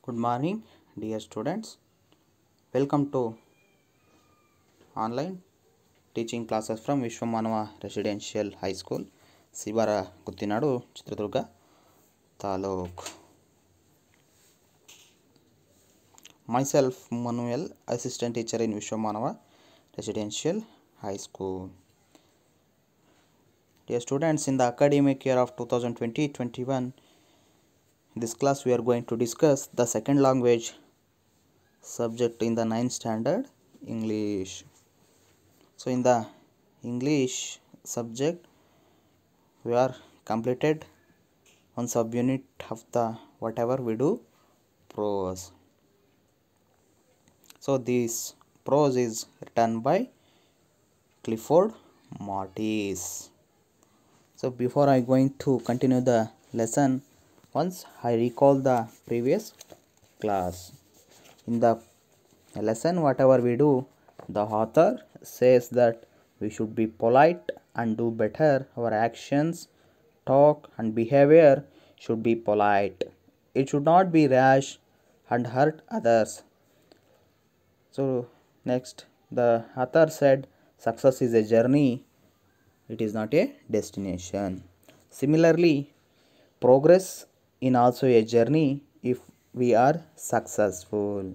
Good morning, dear students. Welcome to online teaching classes from Vishwamanava Residential High School, Sibara Guttinadu, Chitradurga Taluk. Myself, Manuel, assistant teacher in Vishwamanava Residential High School. Dear students, in the academic year of 2020-21, in this class we are going to discuss the second language subject in the 9th standard, English. So in the English subject we are completed one subunit of the whatever we do prose. So this prose is written by Clifford Martis. So before I going to continue the lesson, once I recall the previous class. In the lesson whatever we do, the author says that we should be polite and do better. Our actions, talk and behavior should be polite. It should not be rash and hurt others. So next, the author said success is a journey, it is not a destination. Similarly, progress is also a journey if we are successful.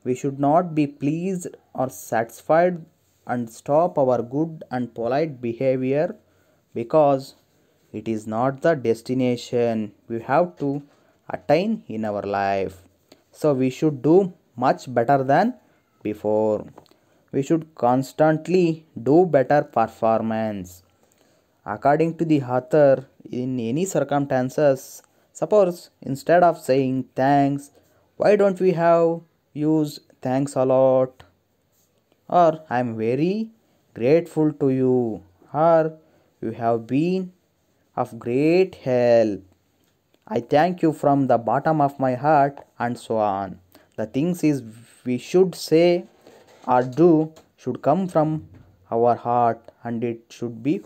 We should not be pleased or satisfied and stop our good and polite behavior because it is not the destination we have to attain in our life. So we should do much better than before. We should constantly do better performance. According to the author, in any circumstances, suppose instead of saying thanks, why don't we have use thanks a lot, or I am very grateful to you, or you have been of great help, I thank you from the bottom of my heart, and so on. The things is we should say or do should come from our heart and it should be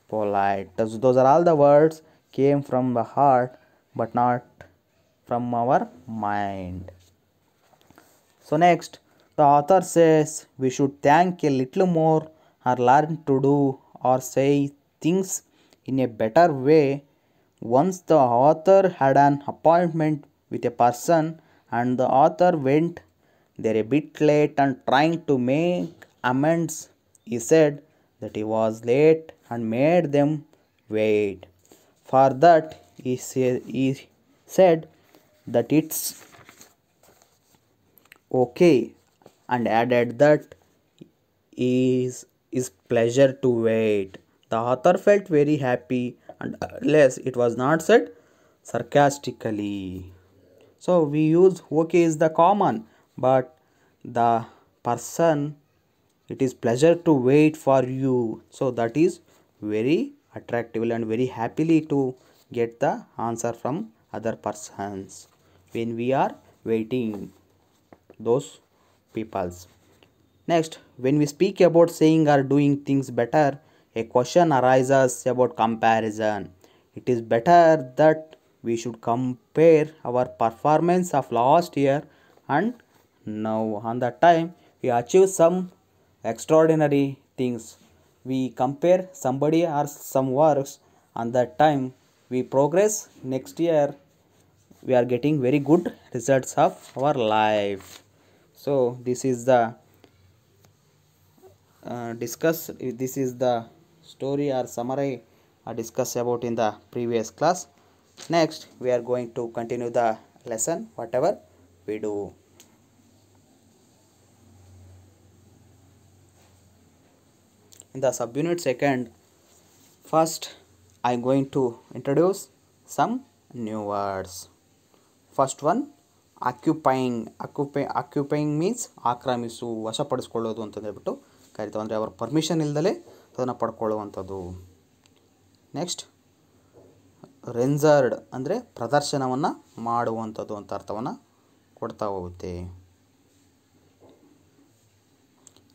polite. Those are all the words came from the heart but not from our mind. So next, the author says we should thank a little more or learn to do or say things in a better way. Once the author had an appointment with a person and the author went there a bit late and trying to make amends. He said that he was late and made them wait. For that he said that it's okay and added that is pleasure to wait. The author felt very happy and less it was not said sarcastically. So we use okay is the common, but the person it is pleasure to wait for you. So that is very attractive and very happily to get the answer from other persons when we are waiting those peoples. Next, when we speak about saying or doing things better, a question arises about comparison. It is better that we should compare our performance of last year and now. On that time we achieve some extraordinary things. We compare somebody or some works, on that time we progress. Next year we are getting very good results of our life. So this is the this is the story or summary I discussed about in the previous class. Next we are going to continue the lesson whatever we do. In the subunit second, first I am going to introduce some new words. First one, occupying means ಆಕ್ರಮಿಸು, ವಶಪಡಿಸ್ಕೊಳ್ಳೋದು ಅಂತಂದು ಹೇಳ್ಬಿಟ್ಟು ಕರಿತೀವಿ. ಅಂದರೆ ಅವರ permission ಇಲ್ದಲೇ ಅದನ್ನು ಪಡ್ಕೊಳ್ಳುವಂಥದ್ದು. Next, ರೆಂಜರ್ಡ್ ಅಂದರೆ ಪ್ರದರ್ಶನವನ್ನು ಮಾಡುವಂಥದ್ದು ಅಂತ ಅರ್ಥವನ್ನು ಕೊಡ್ತಾ ಹೋಗುತ್ತೆ.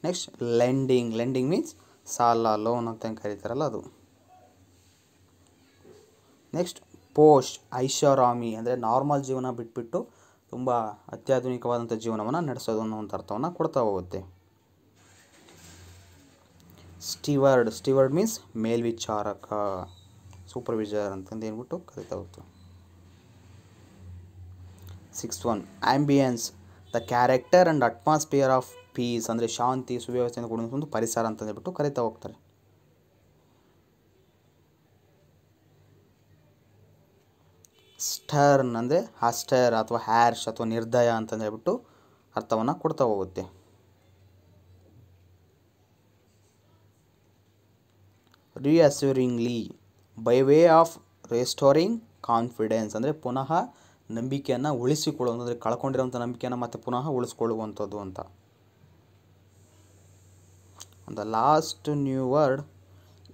ನೆಕ್ಸ್ಟ್, ಲೆಂಡಿಂಗ್ ಮೀನ್ಸ್ ಸಾಲ, ಲೋನ್ ಅಂತ ಕರೀತಾರಲ್ಲ ಅದು. ನೆಕ್ಸ್ಟ್, ಪೋಸ್ಟ್ ಐಷಾರಾಮಿ ಅಂದರೆ ನಾರ್ಮಲ್ ಜೀವನ ಬಿಟ್ಬಿಟ್ಟು ತುಂಬ ಅತ್ಯಾಧುನಿಕವಾದಂಥ ಜೀವನವನ್ನು ನಡೆಸೋದು ಅನ್ನುವಂಥ ಅರ್ಥವನ್ನು ಕೊಡ್ತಾ ಹೋಗುತ್ತೆ. ಸ್ಟೀವರ್ಡ್ ಮೀನ್ಸ್ ಮೇಲ್ವಿಚಾರಕ, ಸೂಪರ್ವಿಸರ್ ಅಂತಂದು ಹೇಳ್ಬಿಟ್ಟು ಕರಿತಾ ಹೋಗ್ತು. 6 ambience the character and atmosphere of piece, ಅಂದರೆ ಶಾಂತಿ ಸುವ್ಯವಸ್ಥೆಯಿಂದ ಕೂಡಿದ ಒಂದು ಪರಿಸರ ಅಂತ ಹೇಳ್ಬಿಟ್ಟು ಕರಿತಾ ಹೋಗ್ತಾರೆ. ಸ್ಟರ್ನ್ ಅಂದರೆ ಹಾಸ್ಟರ್ ಅಥವಾ ಹ್ಯಾರ್ಶ್ ಅಥವಾ ನಿರ್ದಯ ಅಂತ ಹೇಳ್ಬಿಟ್ಟು ಅರ್ಥವನ್ನು ಕೊಡ್ತಾ ಹೋಗುತ್ತೆ. Reassuringly by way of restoring confidence, ಅಂದರೆ ಪುನಃ ನಂಬಿಕೆಯನ್ನು ಉಳಿಸಿಕೊಳ್ಳುವುದು, ಅಂದರೆ ಕಳ್ಕೊಂಡಿರೋಂಥ ನಂಬಿಕೆಯನ್ನು ಮತ್ತೆ ಪುನಃ ಉಳಿಸ್ಕೊಳ್ಳುವಂಥದ್ದು ಅಂತ. The last new word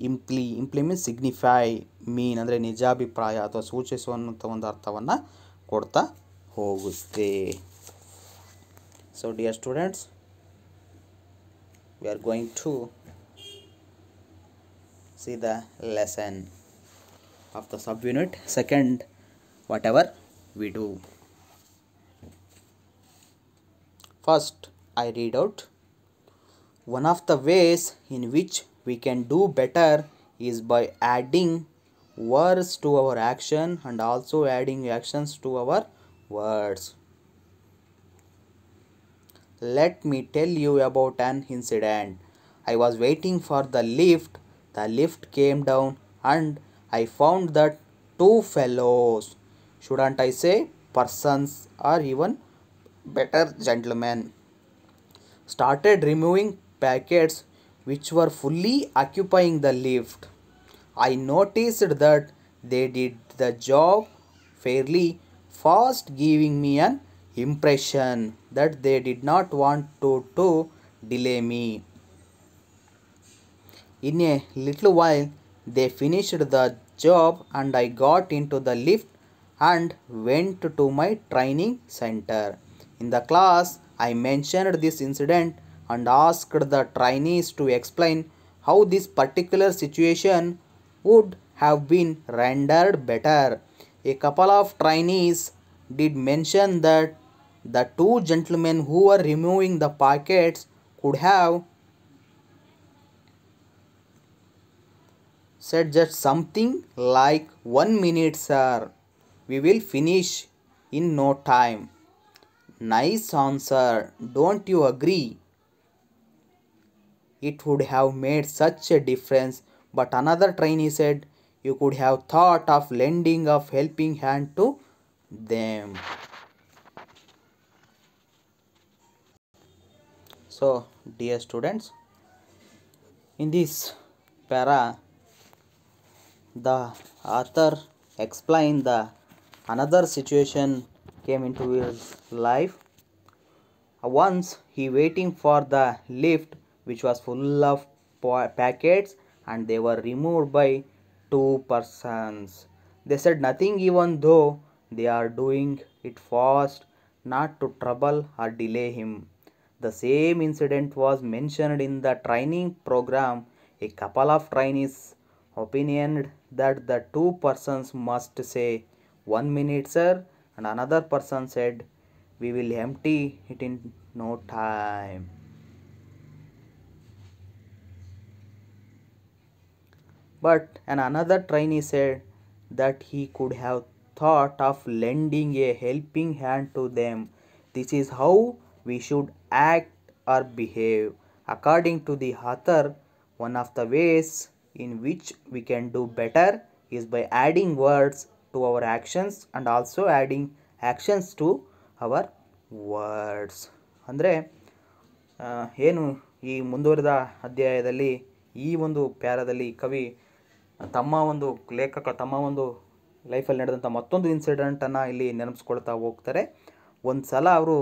imply means signify, mean ಅಂದರೆ ನಿಜಾಭಿಪ್ರಾಯ ಅಥವಾ ಸೂಚಿಸುವಂಥ ಒಂದು ಅರ್ಥವನ್ನು ಕೊಡ್ತಾ ಹೋಗುತ್ತೆ. So dear students, we are going to see the lesson of the subunit second, whatever we do. First, I read out. One of the ways in which we can do better is by adding words to our action and also adding actions to our words. Let me tell you about an incident. I was waiting for the lift. The lift came down and I found that two fellows, shouldn't I say persons or even better gentlemen, started removing packets which were fully occupying the lift. I noticed that they did the job fairly fast, giving me an impression that they did not want to delay me. In a little while they finished the job and I got into the lift and went to my training center. In the class I mentioned this incident and asked the trainees to explain how this particular situation would have been rendered better. A couple of trainees did mention that the two gentlemen who were removing the packets could have said just something like, "1 minute sir, we will finish in no time." Nice answer, don't you agree? It would have made such a difference. But another trainee said, "You could have thought of lending a helping hand to them." So dear students, in this para the author explained the another situation came into his life. Once he waiting for the lift which was full of packets and they were removed by two persons. They said nothing even though they are doing it fast, not to trouble or delay him. The same incident was mentioned in the training program. A couple of trainees opinioned that the two persons must say, "1 minute sir," and another person said, "We will empty it in no time." But another trainee said that he could have thought of lending a helping hand to them. This is how we should act or behave. According to the author, one of the ways in which we can do better is by adding words to our actions and also adding actions to our words. ಅಂದರೆ ಏನು ಈ ಮುಂದುವರೆದ ಅಧ್ಯಾಯದಲ್ಲಿ ಈ ಒಂದು ಪ್ಯಾರಾದಲ್ಲಿ ಕವಿ ತಮ್ಮ ಒಂದು ಲೈಫಲ್ಲಿ ನಡೆದಂಥ ಮತ್ತೊಂದು ಇನ್ಸಿಡೆಂಟನ್ನು ಇಲ್ಲಿ ನೆನಪಿಸ್ಕೊಳ್ತಾ ಹೋಗ್ತಾರೆ. ಒಂದು ಸಲ ಅವರು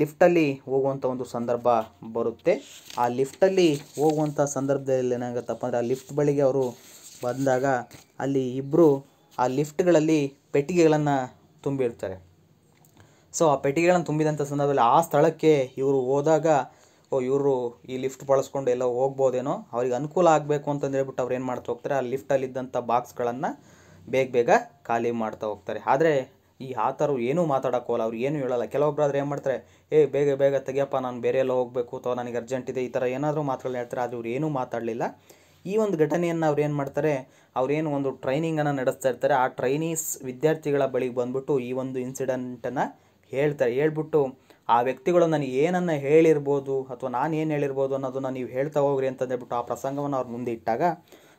ಲಿಫ್ಟಲ್ಲಿ ಹೋಗುವಂಥ ಒಂದು ಸಂದರ್ಭ ಬರುತ್ತೆ. ಆ ಲಿಫ್ಟಲ್ಲಿ ಹೋಗುವಂಥ ಸಂದರ್ಭದಲ್ಲಿ ಏನಾಗುತ್ತಪ್ಪ ಅಂದರೆ ಆ ಲಿಫ್ಟ್ ಬಳಿಗೆ ಅವರು ಬಂದಾಗ ಅಲ್ಲಿ ಇಬ್ಬರು ಆ ಲಿಫ್ಟ್ಗಳಲ್ಲಿ ಪೆಟ್ಟಿಗೆಗಳನ್ನು ತುಂಬಿರ್ತಾರೆ. ಸೊ ಆ ಪೆಟ್ಟಿಗೆಗಳನ್ನು ತುಂಬಿದಂಥ ಸಂದರ್ಭದಲ್ಲಿ ಆ ಸ್ಥಳಕ್ಕೆ ಇವರು ಹೋದಾಗ ಇವರು ಈ ಲಿಫ್ಟ್ ಬಳಸ್ಕೊಂಡು ಎಲ್ಲ ಹೋಗ್ಬೋದೇನೋ, ಅವ್ರಿಗೆ ಅನುಕೂಲ ಆಗಬೇಕು ಅಂತಂದು ಹೇಳ್ಬಿಟ್ಟು ಅವ್ರು ಏನು ಮಾಡ್ತಾ ಹೋಗ್ತಾರೆ, ಆ ಲಿಫ್ಟಲ್ಲಿದ್ದಂಥ ಬಾಕ್ಸ್ಗಳನ್ನು ಬೇಗ ಖಾಲಿ ಮಾಡ್ತಾ ಹೋಗ್ತಾರೆ. ಆದರೆ ಈ ಆತರು ಏನೂ ಮಾತಾಡೋಕ್ಕೋಲ್ಲ, ಅವ್ರು ಏನೂ ಹೇಳಲ್ಲ. ಕೆಲವೊಬ್ಬರಾದ್ರೆ ಏನು ಮಾಡ್ತಾರೆ, ಬೇಗ ಬೇಗ ತೆಗಿಯಪ್ಪ, ನಾನು ಬೇರೆ ಎಲ್ಲ ಹೋಗಬೇಕು ಅಥವಾ ನನಗೆ ಅರ್ಜೆಂಟ್ ಇದೆ, ಈ ಥರ ಏನಾದರೂ ಮಾತುಗಳನ್ನ ಹೇಳ್ತಾರೆ. ಆದರೆ ಅವ್ರು ಏನೂ ಮಾತಾಡಲಿಲ್ಲ. ಈ ಒಂದು ಘಟನೆಯನ್ನು ಅವ್ರು ಏನು ಮಾಡ್ತಾರೆ, ಅವ್ರೇನು ಒಂದು ಟ್ರೈನಿಂಗನ್ನು ನಡೆಸ್ತಾ ಇರ್ತಾರೆ, ಆ ಟ್ರೈನೀಸ್ ವಿದ್ಯಾರ್ಥಿಗಳ ಬಳಿಗೆ ಬಂದ್ಬಿಟ್ಟು ಈ ಒಂದು ಇನ್ಸಿಡೆಂಟನ್ನು ಹೇಳ್ಬಿಟ್ಟು ಆ ವ್ಯಕ್ತಿಗಳು ನನಗೆ ಏನನ್ನು ಹೇಳಿರ್ಬೋದು ಅಥವಾ ನಾನು ಏನು ಹೇಳಿರ್ಬೋದು ಅನ್ನೋದನ್ನು ನೀವು ಹೇಳ್ತಾ ಹೋಗ್ರಿ ಅಂತ ಹೇಳ್ಬಿಟ್ಟು ಆ ಪ್ರಸಂಗವನ್ನು ಅವ್ರ ಮುಂದೆ ಇಟ್ಟಾಗ,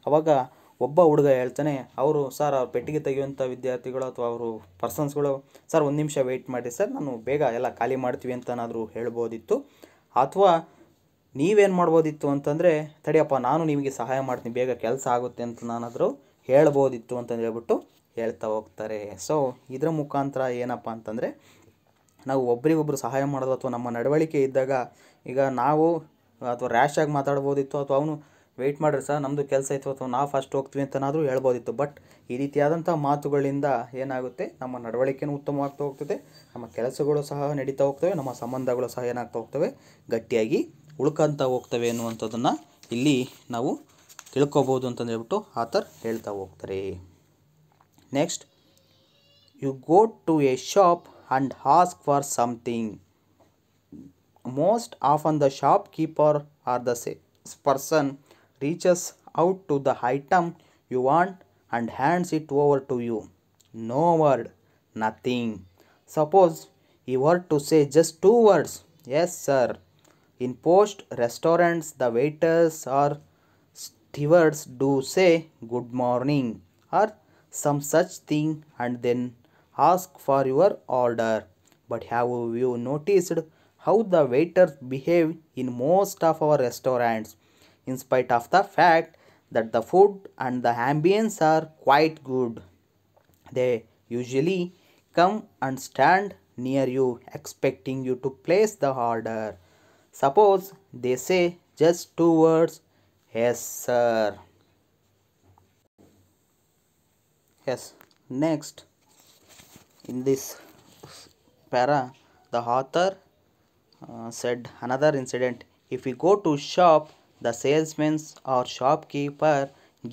ಅವಾಗ ಒಬ್ಬ ಹುಡುಗ ಹೇಳ್ತಾನೆ, ಅವರು ಸರ್ ಅವ್ರು ಪೆಟ್ಟಿಗೆ ತೆಗೆಯುವಂಥ ವಿದ್ಯಾರ್ಥಿಗಳು ಅಥವಾ ಅವರು ಪರ್ಸನ್ಸ್ಗಳು, ಸರ್ ಒಂದು ನಿಮಿಷ ವೆಯ್ಟ್ ಮಾಡಿ ಸರ್, ನಾನು ಬೇಗ ಎಲ್ಲ ಖಾಲಿ ಮಾಡ್ತೀವಿ ಅಂತನಾದರೂ ಹೇಳ್ಬೋದಿತ್ತು. ಅಥವಾ ನೀವೇನು ಮಾಡ್ಬೋದಿತ್ತು ಅಂತಂದರೆ, ತಡಿಯಪ್ಪ ನಾನು ನಿಮಗೆ ಸಹಾಯ ಮಾಡ್ತೀನಿ, ಬೇಗ ಕೆಲಸ ಆಗುತ್ತೆ ಅಂತ ನಾನಾದರೂ ಹೇಳ್ಬೋದಿತ್ತು ಅಂತ ಹೇಳ್ಬಿಟ್ಟು ಹೇಳ್ತಾ ಹೋಗ್ತಾರೆ. ಸೊ ಇದರ ಮುಖಾಂತರ ಏನಪ್ಪ ಅಂತಂದರೆ, ನಾವು ಒಬ್ರಿಗೊಬ್ರು ಸಹಾಯ ಮಾಡೋದು ಅಥವಾ ನಮ್ಮ ನಡವಳಿಕೆ ಇದ್ದಾಗ, ಈಗ ನಾವು ಅಥವಾ ರ್ಯಾಶಾಗಿ ಮಾತಾಡ್ಬೋದಿತ್ತು, ಅಥವಾ ಅವನು ವೆಯ್ಟ್ ಮಾಡಿರಿ ಸರ್ ನಮ್ಮದು ಕೆಲಸ ಇತ್ತು ಅಥವಾ ನಾವು ಫಸ್ಟ್ ಹೋಗ್ತೀವಿ ಅಂತನಾದರೂ ಹೇಳ್ಬೋದಿತ್ತು. ಬಟ್ ಈ ರೀತಿಯಾದಂಥ ಮಾತುಗಳಿಂದ ಏನಾಗುತ್ತೆ, ನಮ್ಮ ನಡವಳಿಕೆನೂ ಉತ್ತಮವಾಗ್ತಾ ಹೋಗ್ತದೆ, ನಮ್ಮ ಕೆಲಸಗಳು ಸಹ ನಡೀತಾ ಹೋಗ್ತವೆ, ನಮ್ಮ ಸಂಬಂಧಗಳು ಸಹ ಏನಾಗ್ತಾ ಹೋಗ್ತವೆ, ಗಟ್ಟಿಯಾಗಿ ಉಳ್ಕೊಂತ ಹೋಗ್ತವೆ ಅನ್ನುವಂಥದ್ದನ್ನು ಇಲ್ಲಿ ನಾವು ತಿಳ್ಕೊಬೋದು ಅಂತಂದು ಹೇಳ್ಬಿಟ್ಟು ಆತರ್ ಹೇಳ್ತಾ ಹೋಗ್ತಾರೆ. Next, you go to a shop and ask for something. Most often the shopkeeper or the salesperson reaches out to the item you want and hands it over to you. No word, nothing. Suppose you were to say just 2 words, yes sir. In post restaurants, the waiters or stewards do say good morning or some such thing and then ask for your order. But have you noticed how the waiters behave in most of our restaurants, in spite of the fact that the food and the ambience are quite good? They usually come and stand near you expecting you to place the order. Suppose they say just 2 words, yes sir. Yes. Next, in this para, the author said another incident. If we go to shop, the salesman or shopkeeper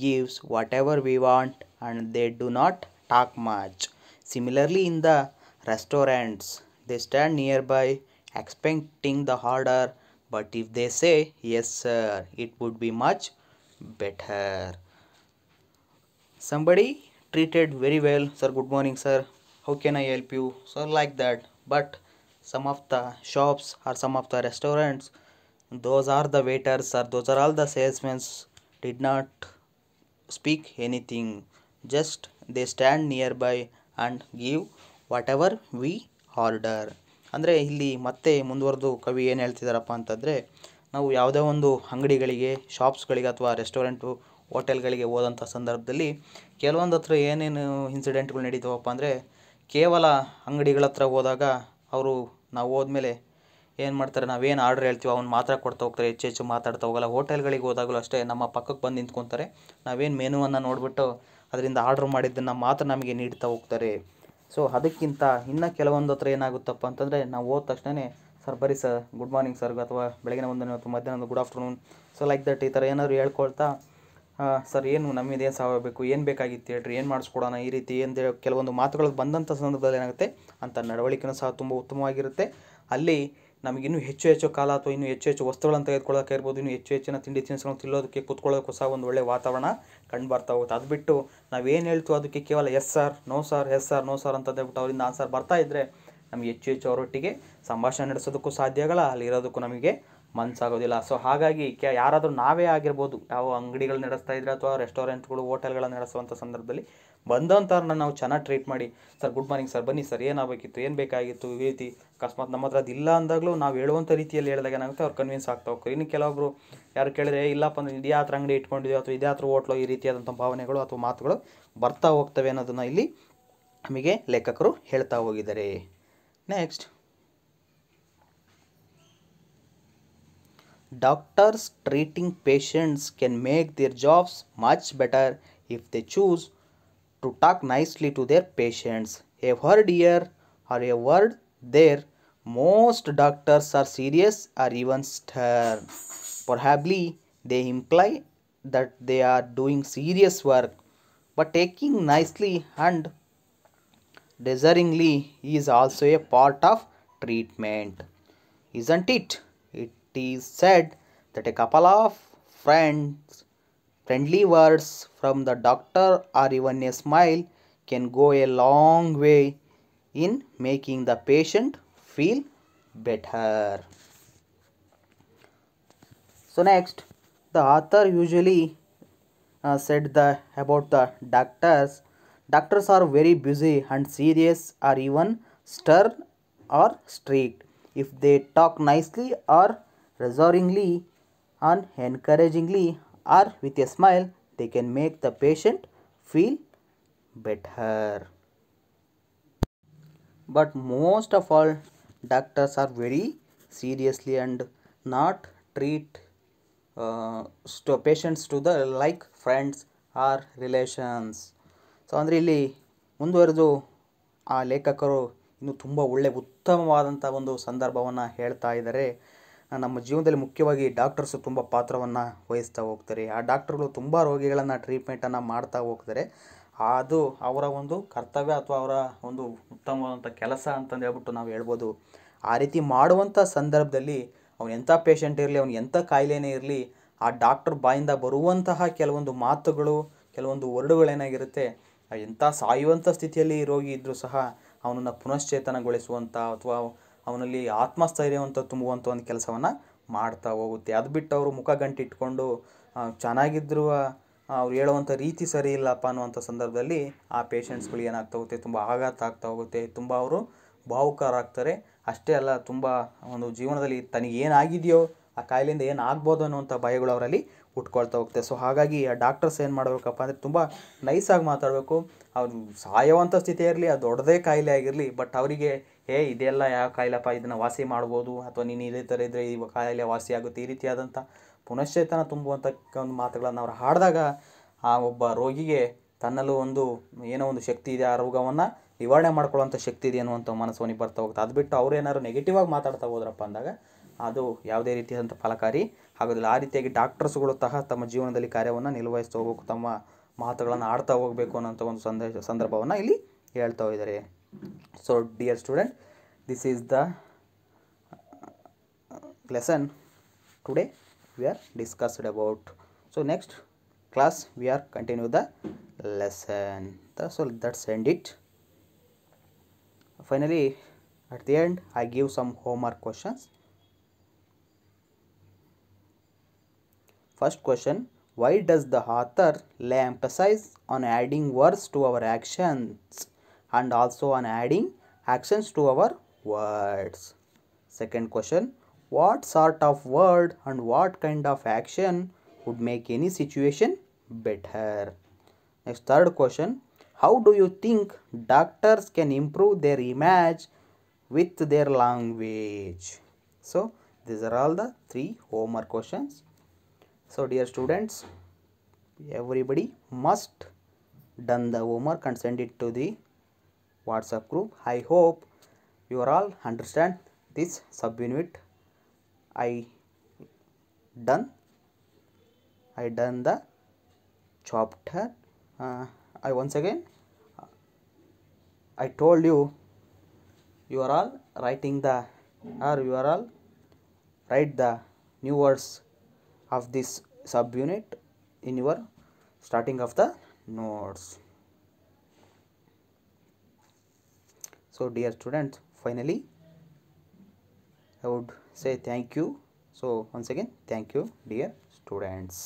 gives whatever we want and they do not talk much. Similarly, in the restaurants, they stand nearby expecting the order, but if they say yes sir, it would be much better. Somebody treated very well, sir, good morning sir, how can I help you, so like that. But some of the shops or some of the restaurants, those are the waiters or those are all the salesmen, did not speak anything, just they stand nearby and give whatever we order. ಅಂದರೆ ಇಲ್ಲಿ ಮತ್ತೆ ಮುಂದುವರೆದು ಕವಿ ಏನು ಹೇಳ್ತಿದ್ದಾರಪ್ಪ ಅಂತಂದರೆ, ನಾವು ಯಾವುದೇ ಒಂದು ಅಂಗಡಿಗಳಿಗೆ, ಶಾಪ್ಸ್ಗಳಿಗೆ ಅಥವಾ ರೆಸ್ಟೋರೆಂಟು, ಹೋಟೆಲ್ಗಳಿಗೆ ಹೋದಂಥ ಸಂದರ್ಭದಲ್ಲಿ ಕೆಲವೊಂದು ಹತ್ರ ಏನೇನು ಇನ್ಸಿಡೆಂಟ್ಗಳು ನಡೀತಾವಪ್ಪ ಅಂದರೆ, ಕೇವಲ ಅಂಗಡಿಗಳ ಹತ್ರ ಹೋದಾಗ ಅವರು ನಾವು ಹೋದ್ಮೇಲೆ ಏನು ಮಾಡ್ತಾರೆ, ನಾವೇನು ಆರ್ಡ್ರ್ ಹೇಳ್ತೀವಿ ಅವ್ನು ಮಾತ್ರ ಕೊಡ್ತಾ ಹೋಗ್ತಾರೆ, ಹೆಚ್ಚು ಮಾತಾಡ್ತಾ ಹೋಗಲ್ಲ. ಹೋಟೆಲ್ಗಳಿಗೆ ಹೋದಾಗಲೂ ಅಷ್ಟೇ, ನಮ್ಮ ಪಕ್ಕಕ್ಕೆ ಬಂದು ನಿಂತ್ಕೊತಾರೆ, ನಾವೇನು ಮೆನುವನ್ನು ನೋಡಿಬಿಟ್ಟು ಅದರಿಂದ ಆರ್ಡ್ರ್ ಮಾಡಿದ್ದನ್ನು ಮಾತ್ರ ನಮಗೆ ನೀಡ್ತಾ ಹೋಗ್ತಾರೆ. ಸೊ ಅದಕ್ಕಿಂತ ಇನ್ನು ಕೆಲವೊಂದು ಹತ್ರ ಏನಾಗುತ್ತಪ್ಪ ಅಂತಂದರೆ, ನಾವು ಹೋದ ತಕ್ಷಣ ಸರ್ ಬರೀ ಸರ್, ಗುಡ್ ಮಾರ್ನಿಂಗ್ ಸರ್, ಅಥವಾ ಬೆಳಗಿನ ವಂದನೆ ಅಥವಾ ಮಧ್ಯಾಹ್ನದ good afternoon, so like that ಈ ಥರ ಏನಾದರೂ ಹೇಳ್ಕೊಳ್ತಾ, ಸರ್ ಏನು ನಮ್ಮಿಂದ ಏನು ಸಹಾಯ ಬೇಕು, ಏನು ಬೇಕಾಗಿತ್ತು ಹೇಳ್ರಿ, ಏನು ಮಾಡಿಸ್ಕೊಡೋಣ, ಈ ರೀತಿ ಏನು ಕೆಲವೊಂದು ಮಾತುಗಳು ಬಂದಂಥ ಸಂದರ್ಭದಲ್ಲಿ ಏನಾಗುತ್ತೆ, ಅಂಥ ನಡವಳಿಕೆನೂ ಸಹ ತುಂಬ ಉತ್ತಮವಾಗಿರುತ್ತೆ. ಅಲ್ಲಿ ನಮಗಿನ್ನೂ ಹೆಚ್ಚು ಕಾಲ ಅಥವಾ ಇನ್ನೂ ಹೆಚ್ಚು ವಸ್ತುಗಳನ್ನು ತೆಗೆದುಕೊಳ್ಳೋಕೆ ಇರ್ಬೋದು, ಇನ್ನೂ ಹೆಚ್ಚಿನ ತಿಂಡಿ ತಿನಿಸುಗಳನ್ನು ತಿನ್ನೋದಕ್ಕೆ ಕೂತ್ಕೊಳ್ಳೋದಕ್ಕೂ ಸಹ ಒಂದು ಒಳ್ಳೆಯ ವಾತಾವರಣ ಕಂಡು ಬರ್ತಾ ಹೋಗುತ್ತೆ. ಅದು ಬಿಟ್ಟು ನಾವೇನು ಹೇಳ್ತೀವೋ ಅದಕ್ಕೆ ಕೇವಲ yes sir, no sir, yes sir, no sir ಅಂತ ಹೇಳ್ಬಿಟ್ಟು ಅವರಿಂದ ಆನ್ಸರ್ ಬರ್ತಾ ಇದ್ದರೆ ನಮಗೆ ಹೆಚ್ಚು ಅವರೊಟ್ಟಿಗೆ ಸಂಭಾಷಣೆ ನಡೆಸೋದಕ್ಕೂ ಸಾಧ್ಯ ಆಗಲ್ಲ, ಅಲ್ಲಿರೋದಕ್ಕೂ ನಮಗೆ ಮನಸ್ಸಾಗೋದಿಲ್ಲ. ಸೊ ಹಾಗಾಗಿ ಯಾರಾದರೂ ನಾವೇ ಆಗಿರ್ಬೋದು, ಯಾವ ಅಂಗಡಿಗಳು ನಡೆಸ್ತಾ ಇದ್ರೆ ಅಥವಾ ರೆಸ್ಟೋರೆಂಟ್ಗಳು, ಹೋಟೆಲ್ಗಳನ್ನು ನಡೆಸುವಂಥ ಸಂದರ್ಭದಲ್ಲಿ ಬಂದಂಥವ್ರನ್ನ ನಾವು ಚೆನ್ನಾಗಿ ಟ್ರೀಟ್ ಮಾಡಿ, ಸರ್ ಗುಡ್ ಮಾರ್ನಿಂಗ್ ಸರ್, ಬನ್ನಿ ಸರ್, ಏನಾಗಬೇಕಿತ್ತು, ಏನು ಬೇಕಾಗಿತ್ತು, ಈ ರೀತಿ ಅಕಸ್ಮಾತ್ ನಮ್ಮ ಹತ್ರ ಅದಿಲ್ಲ ಅಂದಾಗಲೂ ನಾವು ಹೇಳುವಂಥ ರೀತಿಯಲ್ಲಿ ಹೇಳಿದಾಗ ಏನಾಗುತ್ತೆ, ಅವ್ರು ಕನ್ವಿನ್ಸ್ ಆಗ್ತಾ ಹೋಗ್ತಾರೆ. ಇನ್ನು ಕೆಲವೊಬ್ಬರು ಯಾರು ಕೇಳಿದ್ರೆ, ಇಲ್ಲಪ್ಪ ಅಂದರೆ ಇದೇ ಹತ್ರ ಅಂಗಡಿ ಇಟ್ಕೊಂಡಿದ್ದೀವಿ ಅಥವಾ ಇದೇ ಹತ್ರ ಹೋಟ್ಲು, ಈ ರೀತಿಯಾದಂಥ ಭಾವನೆಗಳು ಅಥವಾ ಮಾತುಗಳು ಬರ್ತಾ ಹೋಗ್ತವೆ ಅನ್ನೋದನ್ನು ಇಲ್ಲಿ ನಮಗೆ ಲೇಖಕರು ಹೇಳ್ತಾ ಹೋಗಿದ್ದಾರೆ. Next, doctors treating patients can make their jobs much better if they choose to talk nicely to their patients. A word here or a word there, most doctors are serious or even stern. Probably they imply that they are doing serious work, but taking nicely and deservingly is also a part of treatment, isn't it? It is said that a couple of friendly words from the doctor or even a smile can go a long way in making the patient feel better. So next, the author usually said about the doctors. Doctors are very busy and serious or even stern or strict. If they talk nicely or reassuringly and encouragingly or with a smile, they can make the patient feel better. But most of all, doctors are very seriously and not treat patients to the like friends or relations. So ಅಂದರೆ ಇಲ್ಲಿ ಮುಂದುವರೆದು ಆ ಲೇಖಕರು ಇನ್ನು ತುಂಬ ಉತ್ತಮವಾದಂಥ ಒಂದು ಸಂದರ್ಭವನ್ನು ಹೇಳ್ತಾ ಇದ್ದಾರೆ. ನಮ್ಮ ಜೀವನದಲ್ಲಿ ಮುಖ್ಯವಾಗಿ ಡಾಕ್ಟರ್ಸು ತುಂಬ ಪಾತ್ರವನ್ನು ವಹಿಸ್ತಾ ಹೋಗ್ತಾರೆ. ಆ ಡಾಕ್ಟರ್ಗಳು ತುಂಬ ರೋಗಿಗಳನ್ನು ಟ್ರೀಟ್ಮೆಂಟನ್ನು ಮಾಡ್ತಾ ಹೋಗ್ತಾರೆ. ಅದು ಅವರ ಒಂದು ಕರ್ತವ್ಯ ಅಥವಾ ಅವರ ಒಂದು ಉತ್ತಮವಾದಂಥ ಕೆಲಸ ಅಂತಂದು ಹೇಳ್ಬಿಟ್ಟು ನಾವು ಹೇಳ್ಬೋದು. ಆ ರೀತಿ ಮಾಡುವಂಥ ಸಂದರ್ಭದಲ್ಲಿ ಅವನು ಎಂಥ ಪೇಷಂಟ್ ಇರಲಿ, ಅವನು ಎಂಥ ಕಾಯಿಲೆನೇ ಇರಲಿ, ಆ ಡಾಕ್ಟರ್ ಬಾಯಿಂದ ಬರುವಂತಹ ಕೆಲವೊಂದು ಮಾತುಗಳು, ಕೆಲವೊಂದು ವರ್ಡುಗಳೇನಾಗಿರುತ್ತೆ, ಎಂಥ ಸಾಯುವಂಥ ಸ್ಥಿತಿಯಲ್ಲಿ ರೋಗಿ ಇದ್ದರೂ ಸಹ ಅವನನ್ನು ಪುನಶ್ಚೇತನಗೊಳಿಸುವಂಥ ಅಥವಾ ಅವನಲ್ಲಿ ಆತ್ಮಸ್ಥೈರ್ಯವಂತ ತುಂಬುವಂಥ ಒಂದು ಕೆಲಸವನ್ನು ಮಾಡ್ತಾ ಹೋಗುತ್ತೆ. ಅದು ಬಿಟ್ಟು ಅವರು ಮುಖ ಗಂಟಿಟ್ಕೊಂಡು ಚೆನ್ನಾಗಿದ್ದರೂ ಅವ್ರು ಹೇಳುವಂಥ ರೀತಿ ಸರಿ ಇಲ್ಲಪ್ಪ ಅನ್ನುವಂಥ ಸಂದರ್ಭದಲ್ಲಿ ಆ ಪೇಷಂಟ್ಸ್ಗಳು ಏನಾಗ್ತಾ ಹೋಗುತ್ತೆ, ತುಂಬ ಆಘಾತ ಆಗ್ತಾ ಹೋಗುತ್ತೆ, ತುಂಬ ಅವರು ಭಾವುಕರಾಗ್ತಾರೆ. ಅಷ್ಟೇ ಅಲ್ಲ, ತುಂಬ ಒಂದು ಜೀವನದಲ್ಲಿ ತನಗೆ ಏನಾಗಿದೆಯೋ ಆ ಕಾಯಿಲೆಯಿಂದ ಏನು ಆಗ್ಬೋದು ಅನ್ನುವಂಥ ಭಯಗಳು ಅವರಲ್ಲಿ ಹುಟ್ಕೊಳ್ತಾ ಹೋಗುತ್ತೆ. ಸೊ ಹಾಗಾಗಿ ಆ ಡಾಕ್ಟರ್ಸ್ ಏನು ಮಾಡಬೇಕಪ್ಪ ಅಂದರೆ ತುಂಬ ನೈಸಾಗಿ ಮಾತಾಡಬೇಕು. ಅವ್ರು ಸಾಯುವಂಥ ಸ್ಥಿತಿ ಇರಲಿ, ಅದು ದೊಡ್ಡದೇ ಕಾಯಿಲೆ ಆಗಿರಲಿ, ಬಟ್ ಅವರಿಗೆ ಇದೆಲ್ಲ ಯಾವ ಕಾಯಿಲೆಪ್ಪ, ಇದನ್ನು ವಾಸಿ ಮಾಡ್ಬೋದು, ಅಥವಾ ನೀನು ಇದೇ ಥರ ಇದ್ದರೆ ಈ ಕಾಯಿಲೆ ವಾಸಿ ಆಗುತ್ತೆ, ಈ ರೀತಿಯಾದಂಥ ಪುನಶ್ಚೇತನ ತುಂಬುವಂಥ ಒಂದು ಮಾತುಗಳನ್ನು ಅವ್ರು ಹಾಡಿದಾಗ ಆ ಒಬ್ಬ ರೋಗಿಗೆ ತನ್ನಲ್ಲೂ ಏನೋ ಒಂದು ಶಕ್ತಿ ಇದೆ, ಆ ರೋಗವನ್ನು ನಿವಾರಣೆ ಮಾಡ್ಕೊಳ್ಳೋಂಥ ಶಕ್ತಿ ಇದೆ ಅನ್ನುವಂಥ ಮನಸ್ಸು ಅವನಿಗೆ ಬರ್ತಾ ಹೋಗುತ್ತೆ. ಅದು ಬಿಟ್ಟು ಅವ್ರು ಏನಾದ್ರು ನೆಗೆಟಿವ್ ಆಗಿ ಮಾತಾಡ್ತಾ ಹೋದ್ರಪ್ಪ ಅಂದಾಗ ಅದು ಯಾವುದೇ ರೀತಿಯಾದಂಥ ಫಲಕಾರಿ ಆಗೋದಿಲ್ಲ. ಆ ರೀತಿಯಾಗಿ ಡಾಕ್ಟರ್ಸ್ಗಳು ಸಹ ತಮ್ಮ ಜೀವನದಲ್ಲಿ ಕಾರ್ಯವನ್ನು ನಿರ್ವಹಿಸ್ತಾ ಹೋಗಬೇಕು, ತಮ್ಮ ಮಾತುಗಳನ್ನು ಆಡ್ತಾ ಹೋಗಬೇಕು ಅನ್ನೋಂಥ ಒಂದು ಸಂದರ್ಭವನ್ನು ಇಲ್ಲಿ ಹೇಳ್ತಾ ಇದ್ದಾರೆ. So dear student, this is the lesson today we are discussed about. So next class we are continue the lesson. So let's end it. Finally, at the end I give some homework questions. First question: why does the author lay emphasis on adding words to our actions and also on adding actions to our words? Second question: what sort of word and what kind of action would make any situation better? Next, third question: how do you think doctors can improve their image with their language? So these are all the 3 homework questions. So dear students, everybody must done the homework and send it to the WhatsApp group. I hope you are all understand this subunit. I done the chapter. I once again I told you, you are all writing the, or you are all write the new words of this subunit in your starting of the notes. So dear students, finally I would say thank you. So once again, thank you dear students.